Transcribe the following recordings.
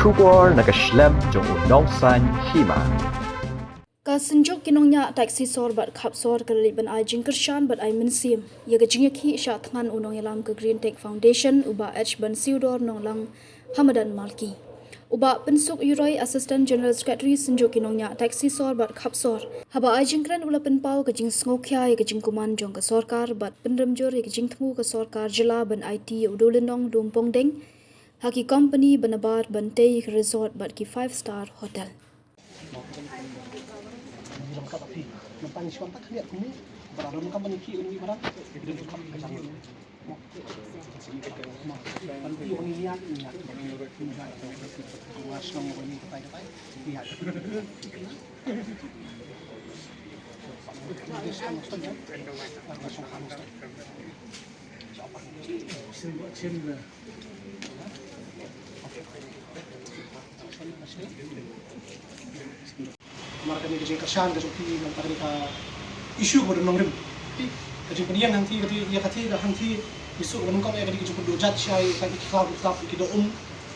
Shubor nakaslem jong Nonglang Hima. Kasenjok Nongñiah taxi sor bat Khapsor kaliban ai Jingshah bat ai Mynsiem ya ga Jingshah Thngan Nonglang ke Green Tech Foundation uba H ban siudor Nonglang Hamadan Malki uba pensuk Yuroi Assistant General Secretary senjok Nongñiah taxi sor bat Khapsor haba ai Jingkran ula penpau ke Jingshah ya ga Jingkuman jong ke sorkar bat penremjor ya ga Jingtmu ke sorkar jela ban IT udolendong dumpong deng haki company banabar ban tei resort bat ki 5-star hotel. Nampang si kontak lihat kami berada dalam company ki ini barang itu juga kacang nanti orang lihat mas nong ini kata lihat Mara kami kerja kerjaan kerja pi nanti kita isu pada nongrim, kerja penian nanti kerja ia kata nanti isu pada nongkong ia kerja kerja dua jat saya kaki kau tetap kita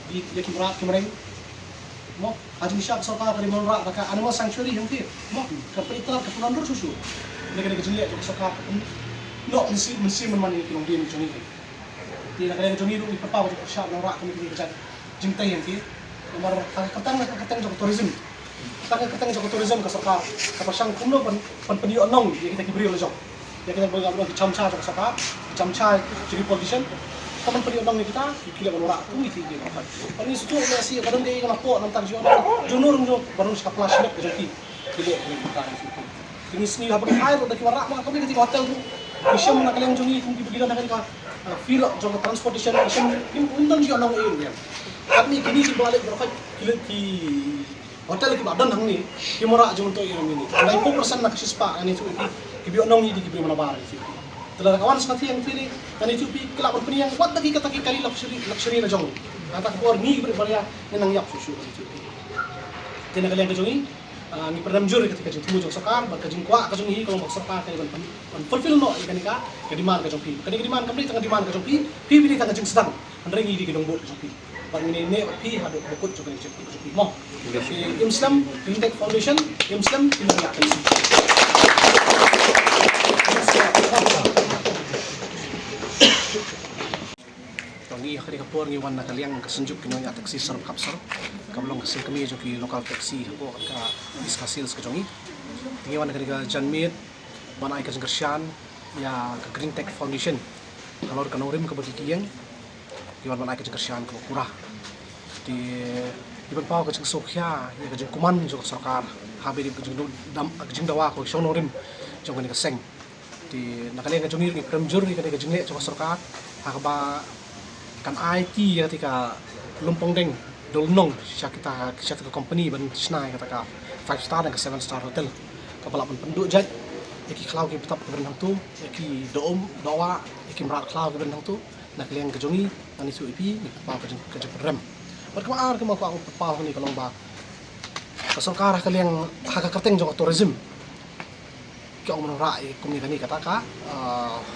di ia kimra kimreng, mo Jingshah sorkar kerja menolak mereka animal sanctuary nanti, mo kerja itu kepulan dulu susu, mereka kerja lihat juga sorkar, no Mynsiem memani kilong dia ni joni, di negara joni itu iperpau kerja menolak kami kerja Jingshah nanti, nomor katang juga tourism. Kita jauh tourism ke sorkar, kapasang kuno pendidikan nong yang kita beri oleh jauh, yang kita beri oleh Jingshah jauh sorkar, Jingshah jadi politician, kapan pendidikan nong kita menolak tu itu dia apa. Kalau ini suatu masih kadang dia yang lapor nanti jonor baru sekolah sini jadi kita itu. Ini seni apa air dari warak mak kami ketika hotel tu, Mynsiem nak kalian jongi kami pergi dan nak feel jauh transportation, ini untung juga nong ini. Kami kini di balik berapa ki hotel kita ada nang ni, kimura jom untuk yang ini. Ada 4% nak sispa yang itu, kibiok nong ni di kibiok mana bar itu. Telah kawan sekali yang pilih, yang itu pi kelak berpeni yang kuat lagi kata kali luxury na jong. Kata keluar ni berbalik yang nang yap susu itu. Jadi kalian kejongi, ni perdam juri ketika jeng temu jong sekar, berkejeng kuat kejong hi kalau maksud sekar kali fulfill no ikan ika, kediman kejong pi. Kediman kembali tengah diman kejong pi pilih tengah jeng sedang, andrengi di gedung bot kejong pi. Ini pi hadut bukut juga kejong pi. Mo. Mynsiem Green Tech Foundation, Mynsiem Nongñiah taxi. Nongñiah kali kapor ngiwan nak kaliang kesenjuk Nongñiah taxi serap Khapsor. Kablong hasil kami joki lokal taxi ko ka diskusi ke jongi. Ngiwan kali ka janmit banai ke Jingshah ya ke Green Tech Foundation. Kalau ka norim ke bertikiang ngiwan banai ke Jingshah ke kurah. Di pau ke Jingshah ya ke Jingkuman juga sorkar habi di Jing dawa ko sonorim jong ni keseng di nakalian ke jongir ni premjur ni ke jingle juga sorkar hakba kan IT ya ketika lumpong deng dolnong kita ke company ban snai kata ka 5-star dan ke 7-star hotel kapala penduduk jaj iki klau ki tetap ke benang tu iki doa iki merak klau ke benang tu nakalian ke jongi ani su ipi ni pau ke rem berkemar ke mau aku pepal ni kalau ba sorkar kalian hak kerteng jong tourism ki ong menora kumi kani kata ka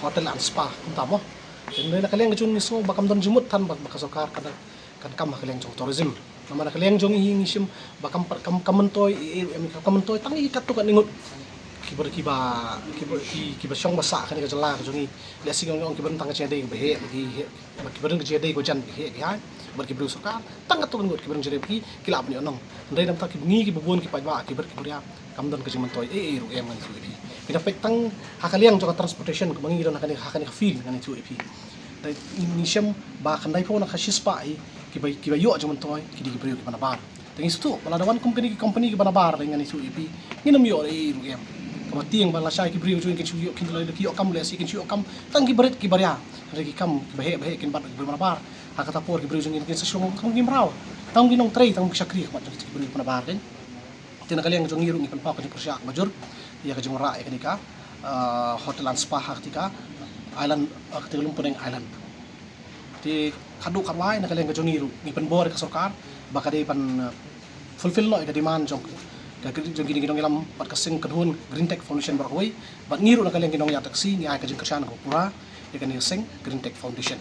hotel and spa entamo dan kalian ngejun so bakam don jumut tan bak sorkar kan kam kalian jong tourism nama kalian jong hi Mynsiem bakam kamentoy tangi katu kan ningut kibar syong basa kan ka jela jongi lesi ngong kibar tang chede behe bagi kibar ngejede gojan behe ya berkibru sorkar tangkat tu ngut kibar ngejede pi kilap ni onong ndai dam tak kibni kibubun kipajba kibar ya kamdon ke jimentoy ru em kan itu ipi pina petang hakaliang joka transportation kumangi don hakani feel kan itu ipi dai Mynsiem ba kandai po nak sispa ai kibai yo jimentoy kidi kibriu ki manabar tengi situ baladawan company ki manabar dengan itu ipi nginam yo ru em matiang bala sai ki briu join ki chuyo kin le ki okam le si kin chuyo okam tang ki beret ki barya re ki kam ki bahe kin bat ki manabar hakata por ki briu join kin sa syong kam gimraw tang ginong tray tang sakri mat ki briu manabar den tina kaliang jong ngiru ni kan pa ko persyak majur ya ka jong ra e kanika hotel and spa haktika island ketika lumpeng island di kadu karwai na kaliang jong ngiru ni pen bor ka sorkar bakade pan fulfill no ka demand jong jong gini ilam pat kasing kedhun Green Tech Foundation barkoi bat ngiru na kaliang Nongñiah taxi ni ai ka Jingshah ko pura ya kan sing Green Tech Foundation